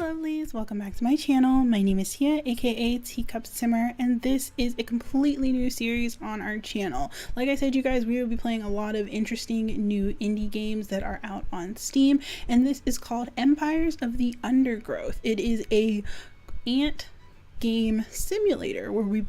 lovelies, welcome back to my channel. My name is Tia, aka Teacup, and this is a completely new series on our channel. Like I said, you guys, we will be playing a lot of interesting new indie games that are out on Steam, and this is called Empires of the Undergrowth. It is a ant game simulator where we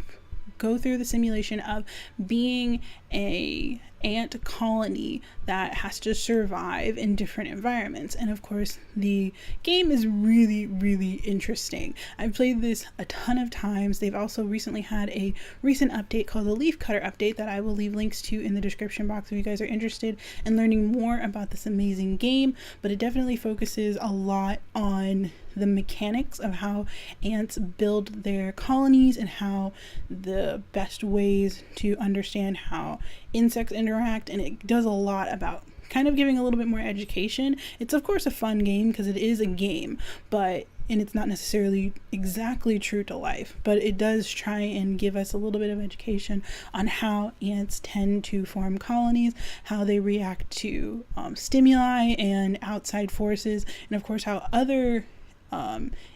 go through the simulation of being a ant colony that has to survive in different environments. And of course, the game is really interesting. I've played this a ton of times. They've also recently had a recent update called the Leaf Cutter update that I will leave links to in the description box if you guys are interested in learning more about this amazing game. But it definitely focuses a lot on the mechanics of how ants build their colonies and how the best ways to understand how insects interact, and it does a lot about kind of giving a little bit more education. It's of course a fun game because it is a game, and it's not necessarily exactly true to life, but it does try and give us a little bit of education on how ants tend to form colonies, how they react to stimuli and outside forces, and of course how other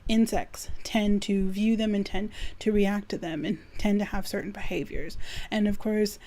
insects tend to view them and tend to react to them and tend to have certain behaviors. And of course,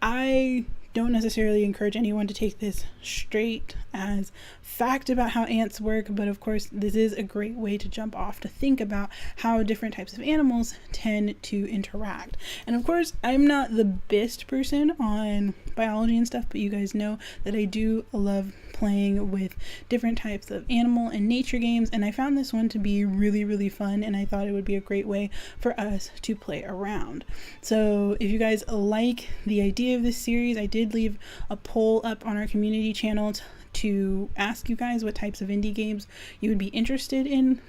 I don't necessarily encourage anyone to take this straight as fact about how ants work, but of course this is a great way to jump off to think about how different types of animals tend to interact. And of course, I'm not the best person on biology and stuff, but you guys know that I do love playing with different types of animal and nature games, and I found this one to be really fun, and I thought it would be a great way for us to play around. So if you guys like the idea of this series, I did leave a poll up on our community channel to ask you guys what types of indie games you would be interested in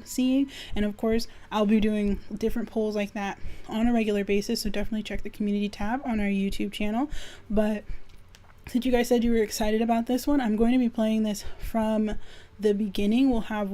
seeing, and of course I'll be doing different polls like that on a regular basis, so definitely check the community tab on our YouTube channel. But since you guys said you were excited about this one, I'm going to be playing this from the beginning. We'll have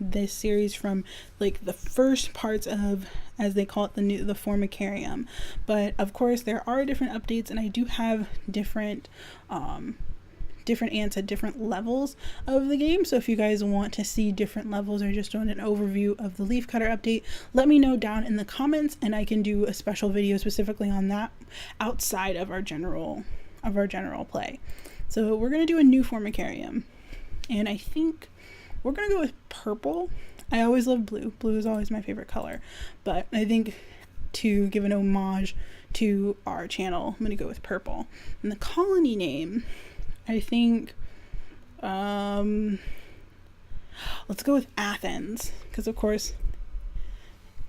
this series from like the first parts of, as they call it, the formicarium. But of course there are different updates, and I do have different ants at different levels of the game. So if you guys want to see different levels or just want an overview of the Leaf Cutter update, let me know down in the comments, and I can do a special video specifically on that outside of our general play. So we're going to do a new formicarium, and I think we're going to go with purple. I always love blue. Blue is always my favorite color, but I think to give an homage to our channel, I'm going to go with purple. And the colony name, I think let's go with Athens, because of course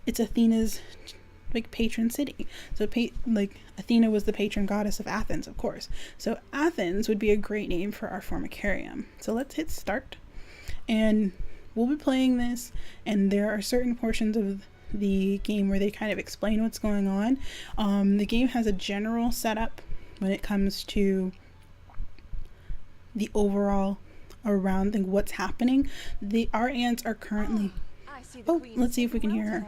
it's Athena's patron city. So Athena was the patron goddess of Athens, of course. So Athens would be a great name for our formicarium. So let's hit start, and we'll be playing this, and there are certain portions of the game where they kind of explain what's going on. The game has a general setup when it comes to the overall around what's happening. Our ants are currently let's see if we can hear her.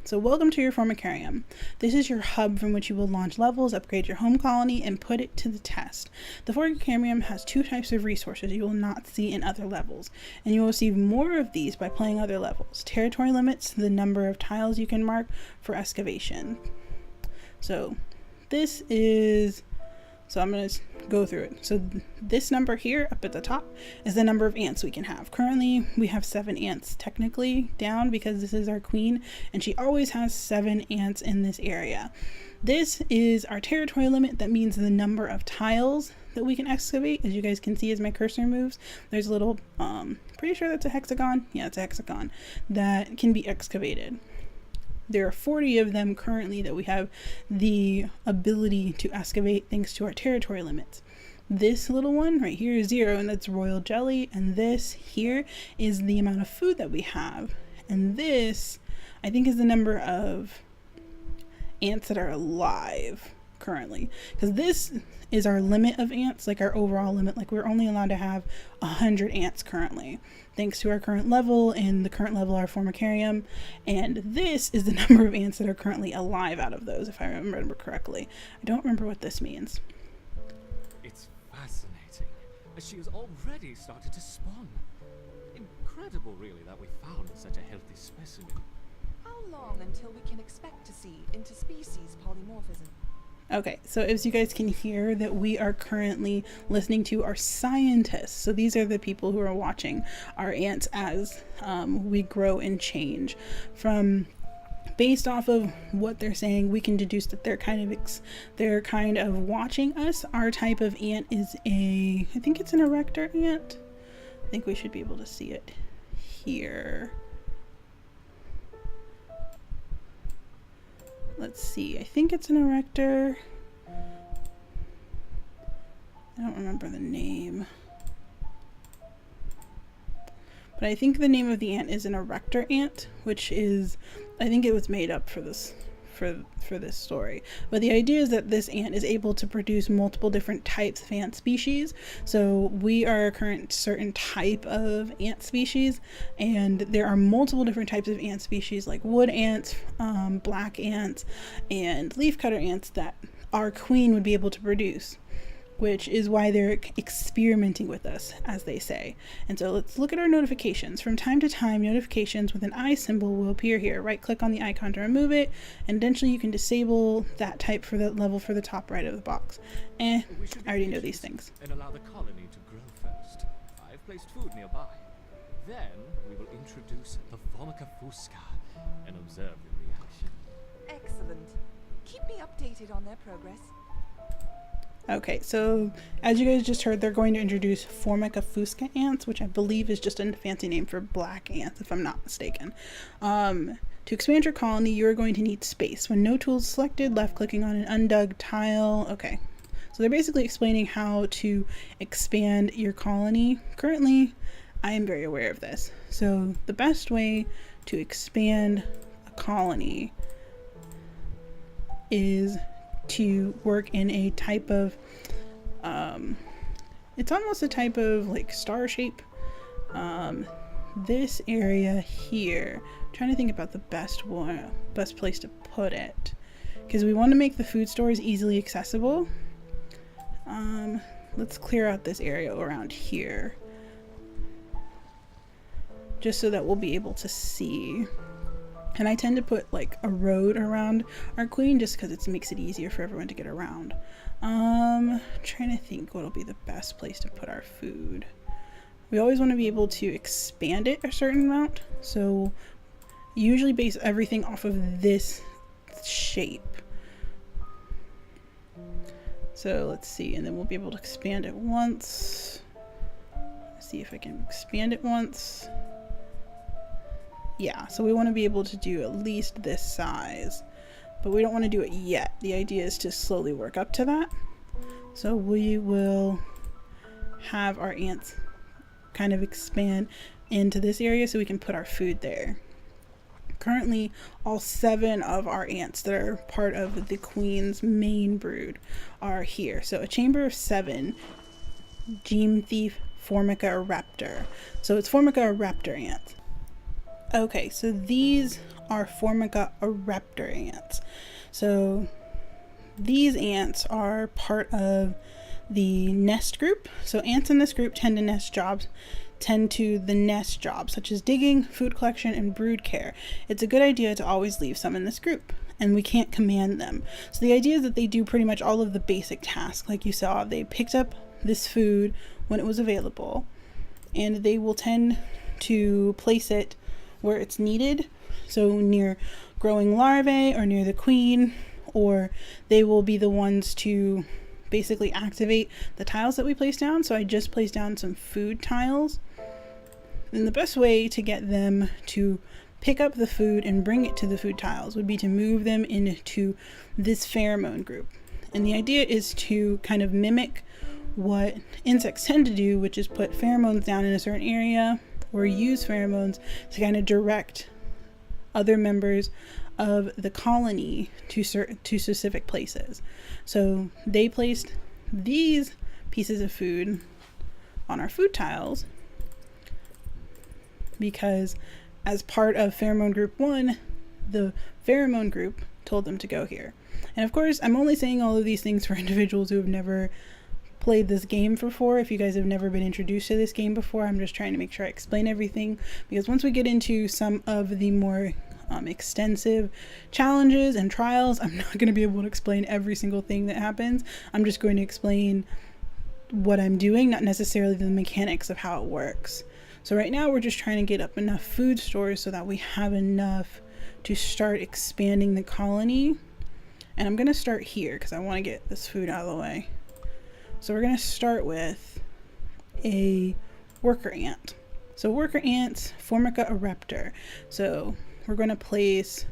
So welcome to your formicarium. This is your hub from which you will launch levels, upgrade your home colony, and put it to the test. The formicarium has two types of resources you will not see in other levels, and you will receive more of these by playing other levels. Territory limits the number of tiles you can mark for excavation. So I'm going to go through it. So this number here up at the top is the number of ants we can have. Currently, we have 7 ants technically down because this is our queen, and she always has 7 ants in this area. This is our territory limit. That means the number of tiles that we can excavate. As you guys can see as my cursor moves, there's a little, pretty sure that's a hexagon. Yeah, it's a hexagon that can be excavated. There are 40 of them currently that we have the ability to excavate thanks to our territory limits. This little one right here is 0, and that's royal jelly, and this here is the amount of food that we have, and this I think is the number of ants that are alive currently, because this is our limit of ants, like our overall limit. Like, we're only allowed to have 100 ants currently, thanks to our current level and the current level of our formicarium. And this is the number of ants that are currently alive out of those, if I remember correctly. I don't remember what this means. It's fascinating. She has already started to spawn. Incredible, really, that we found such a healthy specimen. How long until we can expect to see interspecies polymorphism? Okay, so as you guys can hear, that we are currently listening to our scientists. So these are the people who are watching our ants as we grow and change. Based off of what they're saying, we can deduce that they're kind of watching us. Our type of ant is I think it's an erector ant. I think we should be able to see it here. Let's see, I think it's an erector. I don't remember the name. But I think the name of the ant is an erector ant, which is, I think it was made up for this story. But the idea is that this ant is able to produce multiple different types of ant species. So we are a current certain type of ant species, and there are multiple different types of ant species like wood ants, black ants, and leafcutter ants that our queen would be able to produce, which is why they're experimenting with us, as they say. And so let's look at our notifications. From time to time, notifications with an eye symbol will appear here. Right click on the icon to remove it, and eventually you can disable that type for the level for the top right of the box. I already know these things. And allow the colony to grow first. I've placed food nearby. Then we will introduce the Formica fusca and observe the reaction. Excellent. Keep me updated on their progress. Okay, so as you guys just heard, they're going to introduce Formica fusca ants, which I believe is just a fancy name for black ants, if I'm not mistaken. To expand your colony, you're going to need space. When no tool is selected, left-clicking on an undug tile. Okay, so they're basically explaining how to expand your colony. Currently, I am very aware of this. So the best way to expand a colony is to work in a type of it's almost a type of like star shape. This area here, I'm trying to think about the best place to put it, because we want to make the food stores easily accessible. Let's clear out this area around here just so that we'll be able to see. And I tend to put like a road around our queen just because it makes it easier for everyone to get around. Trying to think what'll be the best place to put our food. We always want to be able to expand it a certain amount. So usually base everything off of this shape. So let's see, and then we'll be able to expand it once. Let's see if I can expand it once. Yeah, so we want to be able to do at least this size, but we don't want to do it yet. The idea is to slowly work up to that. So we will have our ants kind of expand into this area so we can put our food there. Currently, all 7 of our ants that are part of the queen's main brood are here. So a chamber of 7, Gem Thief, Formica raptor. So it's Formica raptor ants. Okay, so these are Formica raptor ants. So these ants are part of the nest group. So ants in this group tend to the nest jobs, such as digging, food collection, and brood care. It's a good idea to always leave some in this group, and we can't command them. So the idea is that they do pretty much all of the basic tasks. Like you saw, they picked up this food when it was available, and they will tend to place it where it's needed, so near growing larvae or near the queen, or they will be the ones to basically activate the tiles that we place down. So I just placed down some food tiles, and the best way to get them to pick up the food and bring it to the food tiles would be to move them into this pheromone group. And the idea is to kind of mimic what insects tend to do, which is put pheromones down in a certain area, or use pheromones to kind of direct other members of the colony to specific places. So they placed these pieces of food on our food tiles because as part of pheromone group 1, the pheromone group told them to go here. And of course, I'm only saying all of these things for individuals who have never played this game before, if you guys have never been introduced to this game before, I'm just trying to make sure I explain everything, because once we get into some of the more extensive challenges and trials, I'm not going to be able to explain every single thing that happens. I'm just going to explain what I'm doing, not necessarily the mechanics of how it works. So right now we're just trying to get up enough food stores so that we have enough to start expanding the colony. And I'm going to start here because I want to get this food out of the way. So we're going to start with a worker ant. So worker ants, Formica ereptor. So we're going to place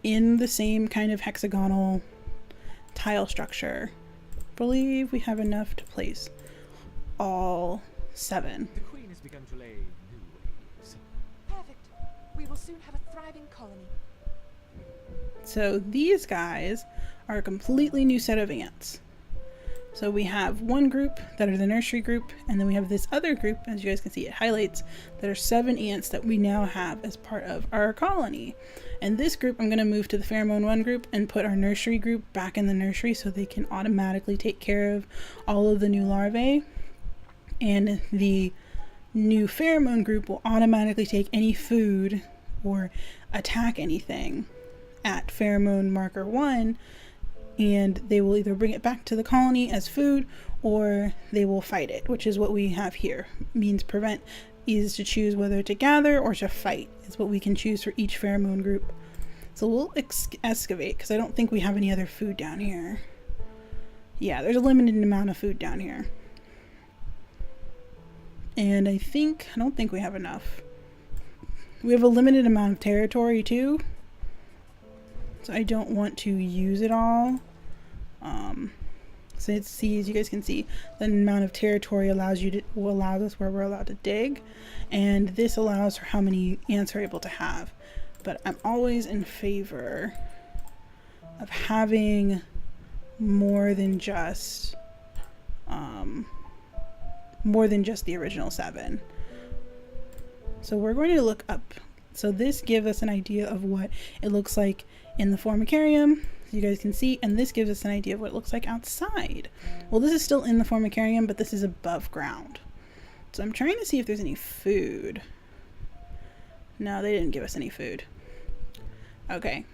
in the same kind of hexagonal tile structure. I believe we have enough to place all 7. The queen has begun to lay new eggs. Perfect. We will soon have a thriving colony. So these guys are a completely new set of ants. So we have one group that are the nursery group, and then we have this other group, as you guys can see it highlights, that are 7 ants that we now have as part of our colony. And this group, I'm going to move to the pheromone 1 group and put our nursery group back in the nursery so they can automatically take care of all of the new larvae. And the new pheromone group will automatically take any food or attack anything at pheromone marker 1, and they will either bring it back to the colony as food or they will fight it, which is what we have here. Means prevent is to choose whether to gather or to fight is what we can choose for each pheromone group. So we'll excavate because I don't think we have any other food down here. Yeah, there's a limited amount of food down here. And I don't think we have enough. We have a limited amount of territory too. So I don't want to use it all. So as you guys can see, the amount of territory allows us where we're allowed to dig. And this allows for how many ants we're able to have. But I'm always in favor of having more than just the original 7. So we're going to look up. So this gives us an idea of what it looks like in the formicarium, so you guys can see, and this gives us an idea of what it looks like outside. Well, this is still in the formicarium, but this is above ground. So I'm trying to see if there's any food. No, they didn't give us any food. Okay.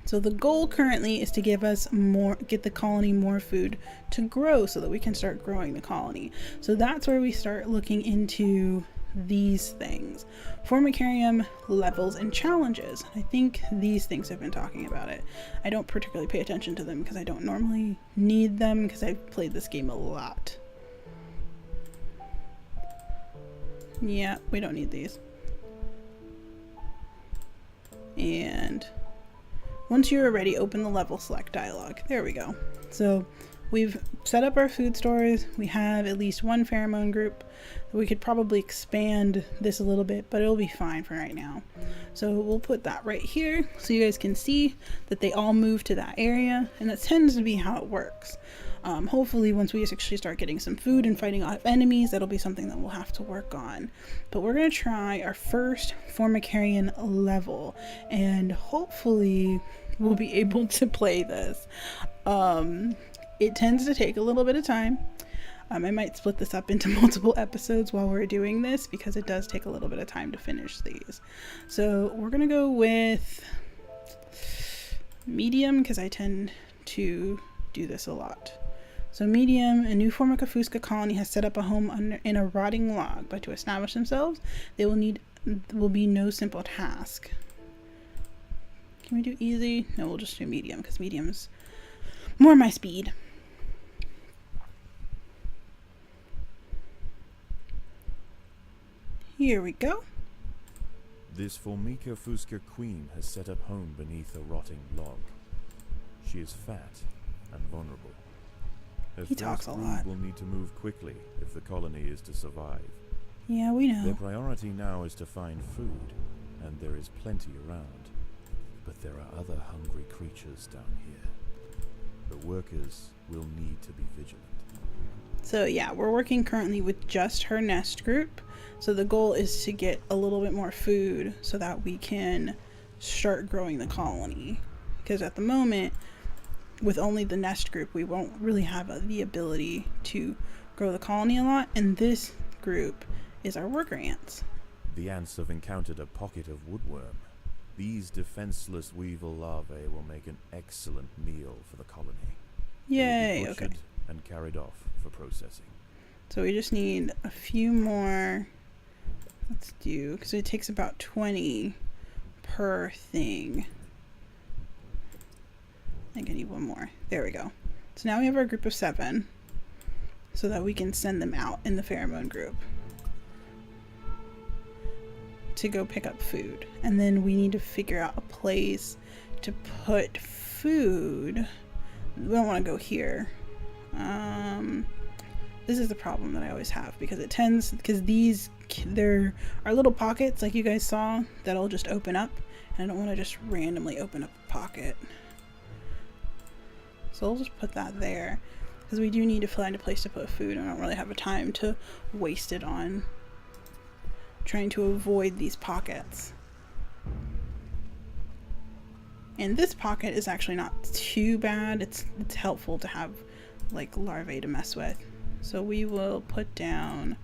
So the goal currently is to get the colony more food to grow so that we can start growing the colony. So that's where we start looking into these things. Formicarium levels and challenges. I think these things have been talking about it. I don't particularly pay attention to them because I don't normally need them because I've played this game a lot. Yeah, we don't need these. And once you're ready, open the level select dialog. There we go. So we've set up our food stores. We have at least 1 pheromone group. We could probably expand this a little bit, but it'll be fine for right now. So we'll put that right here so you guys can see that they all move to that area, and that tends to be how it works. Hopefully once we actually start getting some food and fighting off enemies, that'll be something that we'll have to work on. But we're going to try our first formicarian level, and hopefully we'll be able to play this. It tends to take a little bit of time. I might split this up into multiple episodes while we're doing this because it does take a little bit of time to finish these. So we're going to go with medium because I tend to do this a lot. So medium, a new Formica fusca colony has set up a home in a rotting log, but to establish themselves, will be no simple task. Can we do easy? No, we'll just do medium because medium's more my speed. Here we go. This Formica fusca queen has set up home beneath a rotting log. She is fat and vulnerable. Her He talks a first lot. brood will need to move quickly if the colony is to survive. Yeah, we know. Their priority now is to find food, and there is plenty around. But there are other hungry creatures down here. The workers will need to be vigilant. So yeah, we're working currently with just her nest group. So the goal is to get a little bit more food so that we can start growing the colony. Because at the moment, with only the nest group, we won't really have the ability to grow the colony a lot. And this group is our worker ants. The ants have encountered a pocket of woodworm. These defenseless weevil larvae will make an excellent meal for the colony. Yay, They will be okay. butchered and carried off for processing. So we just need a few more. Let's do, because it takes about 20 per thing. I think I need one more. There we go. So now we have our group of 7 so that we can send them out in the pheromone group to go pick up food. And then we need to figure out a place to put food. We don't want to go here. This is the problem that I always have, because there are little pockets like you guys saw that'll just open up, and I don't want to just randomly open up a pocket. So I'll just put that there, because we do need to find a place to put food. I don't really have a time to waste it on trying to avoid these pockets. And this pocket is actually not too bad. It's helpful to have like larvae to mess with. So we will put down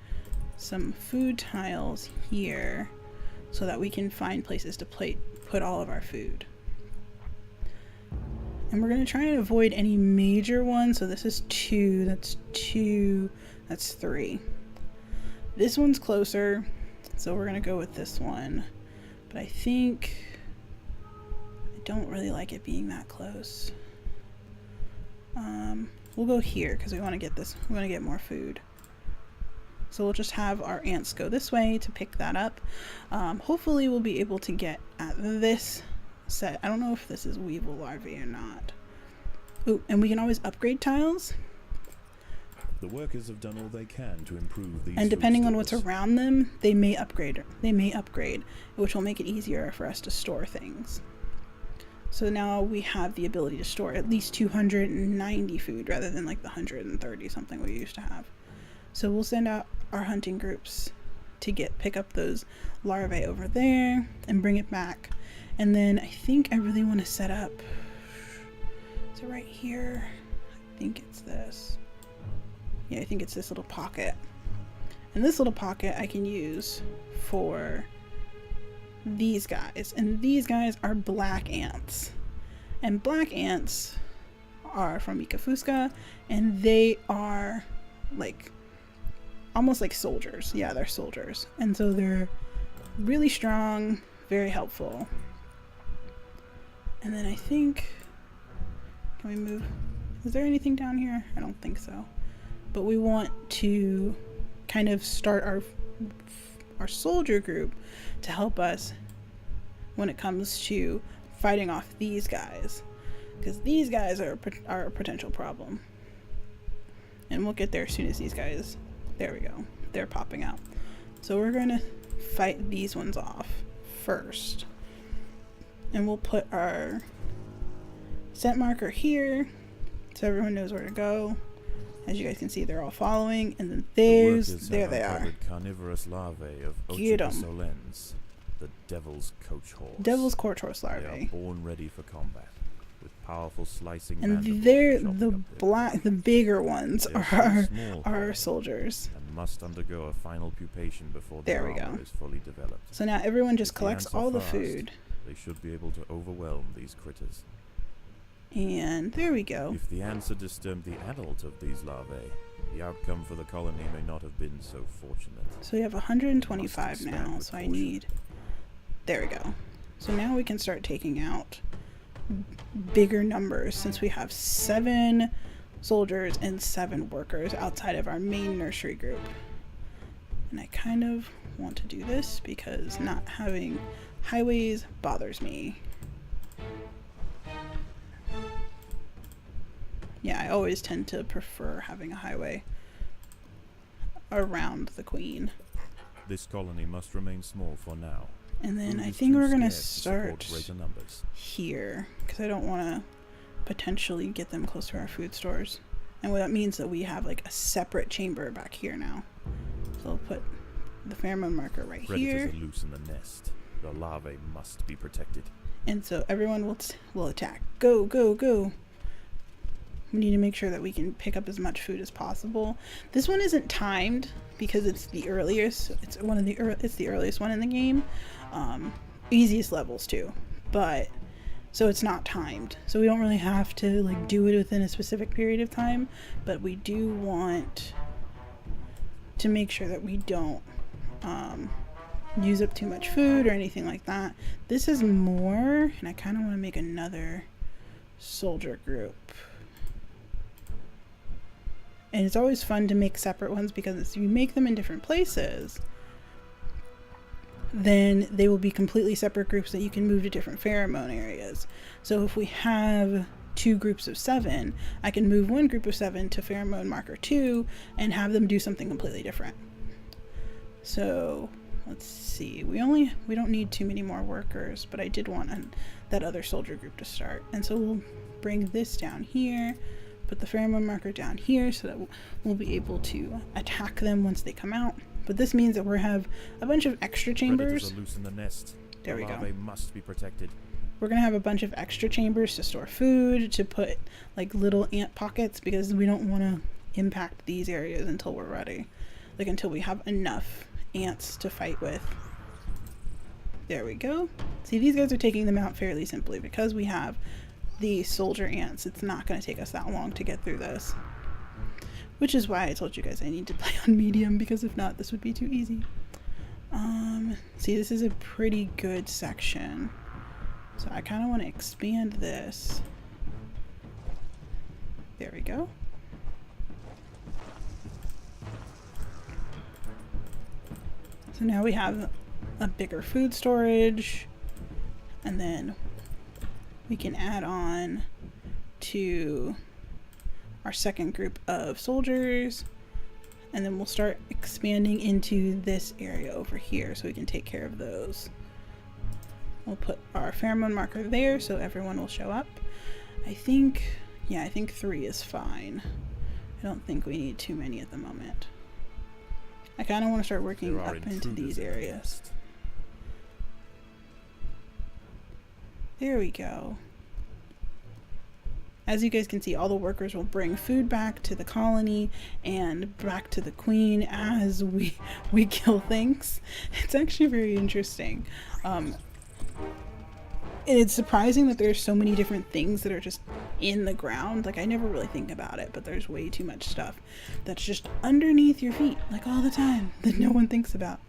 some food tiles here so that we can find places to put all of our food. And we're going to try and avoid any major ones. So this is 2, that's 2, that's 3. This one's closer, so we're going to go with this one. But I think I don't really like it being that close. We'll go here because we want to get this. We want to get more food. So we'll just have our ants go this way to pick that up. Hopefully we'll be able to get at this set. I don't know if this is weevil larvae or not. Ooh, and we can always upgrade tiles. The workers have done all they can to improve these. And depending food on what's stores. around them, they may upgrade, which will make it easier for us to store things. So now we have the ability to store at least 290 food rather than like the 130 something we used to have. So we'll send out our hunting groups to pick up those larvae over there and bring it back. And then I think I really want to set up, so right here, I think it's this. Yeah, I think it's this little pocket. And this little pocket I can use for these guys. And these guys are black ants. And black ants are from Ikafuska, and they are like almost like soldiers. Yeah, they're soldiers. And so they're really strong, very helpful. And then I think, can we move? Is there anything down here? I don't think so. But we want to kind of start our soldier group to help us when it comes to fighting off these guys, because these guys are a potential problem. And we'll get there as soon as these guys, there we go, they're popping out. So we're going to fight these ones off first. And we'll put our scent marker here so everyone knows where to go. As you guys can see, they're all following. And then there they are. Carnivorous larvae of Get 'em. Solens, the devil's coach horse. Devil's court horse They larvae. are born ready for combat, with powerful slicing And mandibles they're chopping up their the bigger ones They are are too small, our however, soldiers. and must undergo a final pupation before There their we go. armor is fully developed. So now everyone just If the collects ants are all the fast, food. They should be able to overwhelm these critters. And there we go. If the ants had disturbed the adult of these larvae, the outcome for the colony may not have been so fortunate. So we have 125 Must now, expand with so I caution. need, there we go. So now we can start taking out bigger numbers, since we have 7 soldiers and 7 workers outside of our main nursery group. And I kind of want to do this because not having highways bothers me. Yeah, I always tend to prefer having a highway around the queen. This colony must remain small for now. And then Food I is think too we're gonna scarce to support start greater numbers. here, because I don't want to potentially get them close to our food stores. And what that means that we have like a separate chamber back here now. So I'll put the pheromone marker right Predators here. are loose in the nest. The larvae must be protected. And so everyone will attack. Go, go, go. We need to make sure that we can pick up as much food as possible. This one isn't timed because it's the earliest. It's the earliest one in the game. Easiest levels too, but so it's not timed. So we don't really have to like do it within a specific period of time, but we do want to make sure that we don't use up too much food or anything like that. This is more, and I kind of want to make another soldier group. And it's always fun to make separate ones because if you make them in different places, then they will be completely separate groups that you can move to different pheromone areas. So if we have 2 groups of 7, I can move one group of 7 to pheromone marker 2 and have them do something completely different. So let's see, we don't need too many more workers, but I did want that other soldier group to start. And so we'll bring this down here, put the pheromone marker down here so that we'll be able to attack them once they come out. But this means that we have a bunch of extra chambers. Predators are loose in the nest. There we go. Larvae must be protected. We're gonna have a bunch of extra chambers to store food, to put like little ant pockets, because we don't want to impact these areas until we're ready, like until we have enough ants to fight with. There we go. See, these guys are taking them out fairly simply because we have the soldier ants. It's not going to take us that long to get through this, which is why I told you guys I need to play on medium, because if not, this would be too easy. See, this is a pretty good section, so I kind of want to expand this. There we go. So now we have a bigger food storage, and then we can add on to our second group of soldiers, and then we'll start expanding into this area over here so we can take care of those. We'll put our pheromone marker there so everyone will show up. I think 3 is fine. I don't think we need too many at the moment. I kind of want to start working up into these areas. There we go. As you guys can see, all the workers will bring food back to the colony and back to the queen as we kill things. It's actually very interesting. It's surprising that there's so many different things that are just in the ground. Like, I never really think about it, but there's way too much stuff that's just underneath your feet, like all the time, that no one thinks about.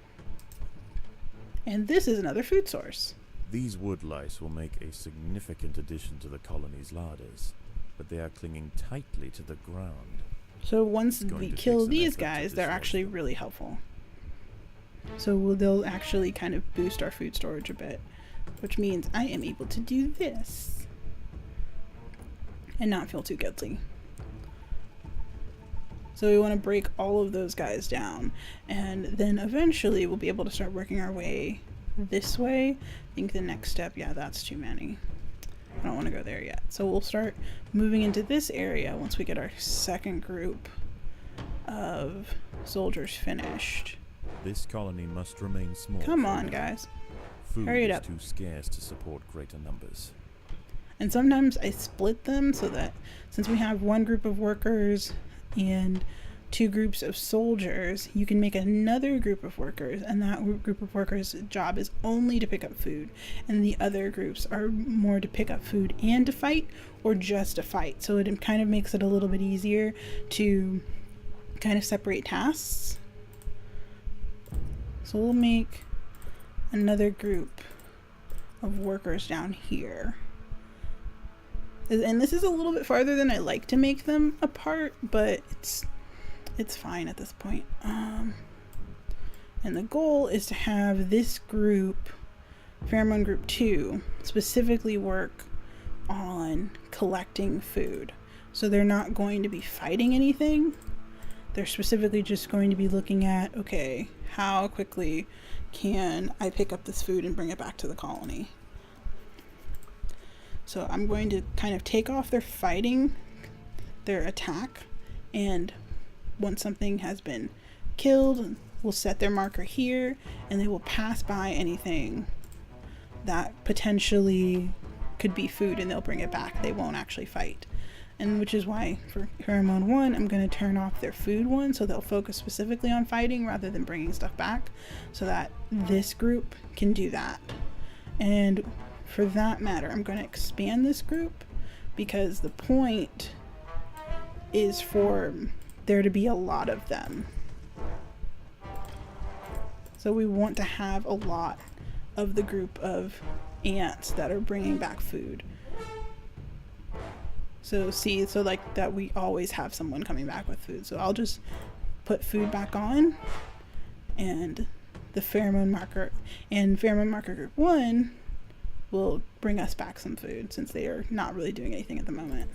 And this is another food source. These wood lice will make a significant addition to the colony's larders, but they are clinging tightly to the ground. So once we kill these guys, they're actually really helpful. So they'll actually kind of boost our food storage a bit, which means I am able to do this and not feel too guilty. So we want to break all of those guys down, and then eventually we'll be able to start working our way this way. I think the next step, yeah, that's too many. I don't want to go there yet. So we'll start moving into this area once we get our second group of soldiers finished. This colony must remain small. Come on, guys. Food Hurry it is up. too scarce to support greater numbers. And sometimes I split them so that since we have one group of workers and 2 groups of soldiers, you can make another group of workers, and that group of workers' job is only to pick up food, and the other groups are more to pick up food and to fight, or just to fight. So it kind of makes it a little bit easier to kind of separate tasks. So we'll make another group of workers down here. And this is a little bit farther than I like to make them apart, but it's fine at this point. And the goal is to have this group, Pheromone Group 2, specifically work on collecting food. So they're not going to be fighting anything. They're specifically just going to be looking at, okay, how quickly can I pick up this food and bring it back to the colony? So I'm going to kind of take off their fighting, their attack, and once something has been killed, we'll set their marker here, and they will pass by anything that potentially could be food, and they'll bring it back. They won't actually fight. And which is why for pheromone 1, I'm going to turn off their food one, so they'll focus specifically on fighting rather than bringing stuff back, so that this group can do that. And for that matter, I'm going to expand this group because the point is for there to be a lot of them. So we want to have a lot of the group of ants that are bringing back food. So see, so like that we always have someone coming back with food. So I'll just put food back on, and the pheromone marker group 1 will bring us back some food since they are not really doing anything at the moment.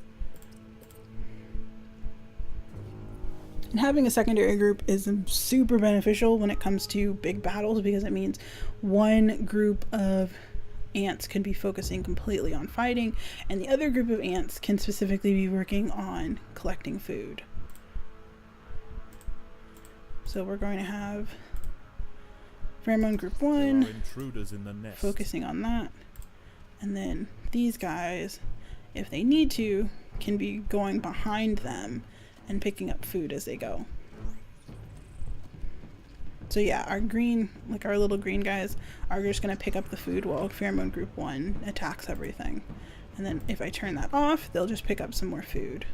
And having a secondary group is super beneficial when it comes to big battles, because it means one group of ants can be focusing completely on fighting, and the other group of ants can specifically be working on collecting food. So we're going to have pheromone group 1 intruders in the nest. focusing on that, and then these guys, if they need to, can be going behind them and picking up food as they go. So yeah, our green, like our little green guys, are just going to pick up the food while pheromone group 1 attacks everything. And then if I turn that off, they'll just pick up some more food.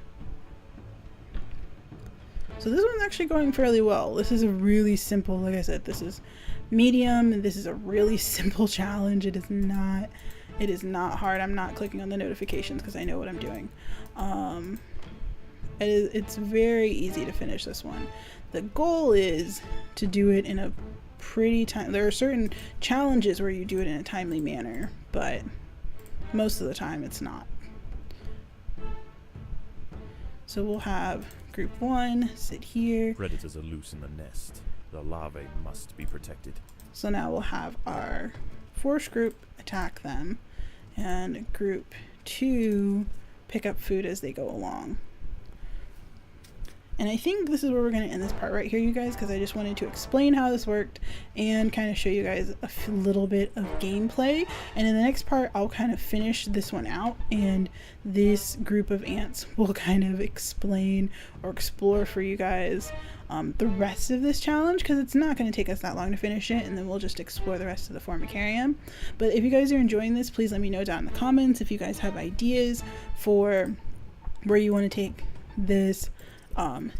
So this one's actually going fairly well. This is a really simple, like I said, this is medium, and this is a really simple challenge. It is not hard. I'm not clicking on the notifications because I know what I'm doing. It's very easy to finish this one. The goal is to do it in a pretty time. There are certain challenges where you do it in a timely manner, but most of the time it's not. So we'll have group 1 sit here. Predators are loose in the nest. The larvae must be protected. So now we'll have our force group attack them, and group 2 pick up food as they go along. And I think this is where we're going to end this part right here, you guys, because I just wanted to explain how this worked and kind of show you guys a little bit of gameplay. And in the next part, I'll kind of finish this one out, and this group of ants will kind of explain or explore for you guys the rest of this challenge, because it's not going to take us that long to finish it, and then we'll just explore the rest of the Formicarium. But if you guys are enjoying this, please let me know down in the comments if you guys have ideas for where you want to take this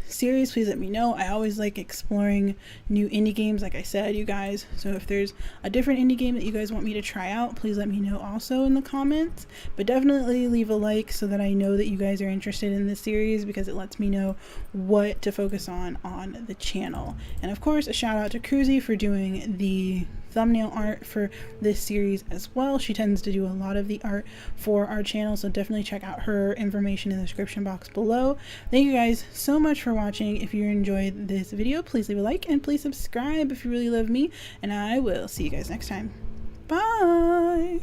series. Please let me know. I always like exploring new indie games, like I said, you guys. So if there's a different indie game that you guys want me to try out, please let me know also in the comments. But definitely leave a like so that I know that you guys are interested in this series, because it lets me know what to focus on the channel. And of course, a shout out to Cruzy for doing the thumbnail art for this series as well. She tends to do a lot of the art for our channel, so definitely check out her information in the description box below. Thank you guys so much for watching. If you enjoyed this video, please leave a like and please subscribe if you really love me, and I will see you guys next time. Bye!